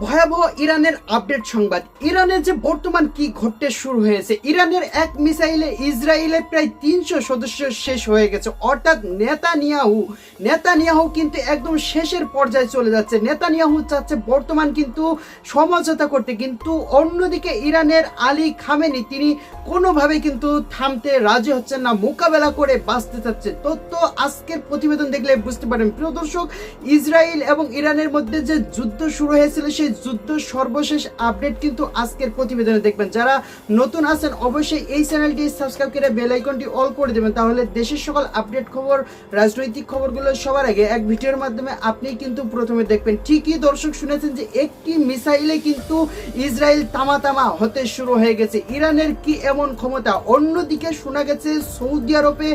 ভয়াবহ ইরানের আপডেট সংবাদ। ইরানের যে বর্তমান কি ঘটতে শুরু হয়েছে, ইরানের এক মিসাইলে ইসরায়েলের প্রায় 300 সদস্য শেষ হয়ে গেছে। অর্থাৎ নেতানিয়াহু কিন্তু একদম শেষের পর্যায়ে চলে যাচ্ছে। নেতানিয়াহু চাচ্ছে বর্তমান কিন্তু সমঝোতা করতে, কিন্তু অন্যদিকে ইরানের আলী খামেনি তিনি কোনোভাবে কিন্তু থামতে রাজি হচ্ছেন না, মোকাবেলা করে বাঁচতে চাচ্ছে। তো আজকের প্রতিবেদন দেখলে বুঝতে পারেন প্রিয় দর্শক, ইসরায়েল এবং ইরানের মধ্যে যে যুদ্ধ শুরু হয়েছিল সেই যুদ্ধ সর্বশেষ আপডেট কিন্তু আজকের প্রতিবেদনে দেখবেন। যারা নতুন আছেন অবশ্যই এই চ্যানেলটি সাবস্ক্রাইব করে বেল আইকনটি অল করে দেবেন, তাহলে দেশের সকল আপডেট খবর, রাজনৈতিক খবরগুলো সবার আগে এক ভিডিওর মাধ্যমে আপনি কিন্তু প্রথমে দেখবেন। ঠিকই দর্শক শুনেছেন যে একটি মিসাইলে কিন্তু ইসরায়েল তামা হতে শুরু হয়ে গেছে। ইরানের কি এমন ক্ষমতা? অন্যদিকে শোনা গেছে সৌদি আরবে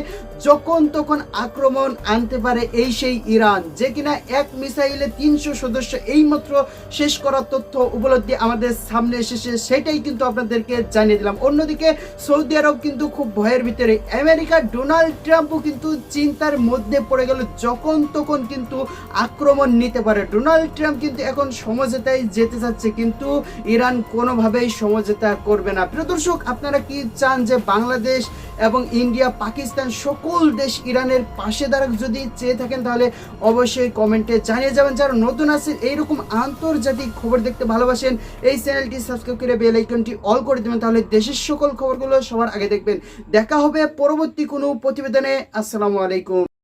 যখন তখন আক্রমণ আনতে পারে এই সেই ইরান, যে কিনা এক মিসাইলে 300 সদস্য এইমাত্র শেষ করার তথ্য উপলব্ধি আমাদের সামনে এসেছে, সেটাই কিন্তু আপনাদেরকে জানিয়ে দিলাম। অন্যদিকে সৌদি আরব কিন্তু খুব ভয়ের ভিতরে। আমেরিকা ডোনাল্ড ট্রাম্পও কিন্তু চিন্তার মধ্যে পড়ে গেল, যখন তখন কিন্তু আক্রমণ নিতে পারে। ডোনাল্ড ট্রাম্প কিন্তু এখন সমঝোতায় যেতে চাচ্ছে, কিন্তু ইরান কোনোভাবেই সমঝোতা করবে না। প্রিয় দর্শক, আপনারা কি চান যে বাংলাদেশ এবং ইন্ডিয়া, পাকিস্তান সকল দেশ ইরানের পাশে দাঁড়াক? যদি চেয়ে থাকেন তাহলে অবশ্যই কমেন্টে জানিয়ে যাবেন। যারা নতুন আছেন এইরকম আন্তর্জাতিক খবর দেখতে ভালোবাসেন, এই চ্যানেলটি সাবস্ক্রাইব করে বেল আইকনটি অল করে দেবেন, তাহলে দেশের সকল খবরগুলো সবার আগে দেখবেন। দেখা হবে পরবর্তী কোনো প্রতিবেদনে। আসসালামু আলাইকুম।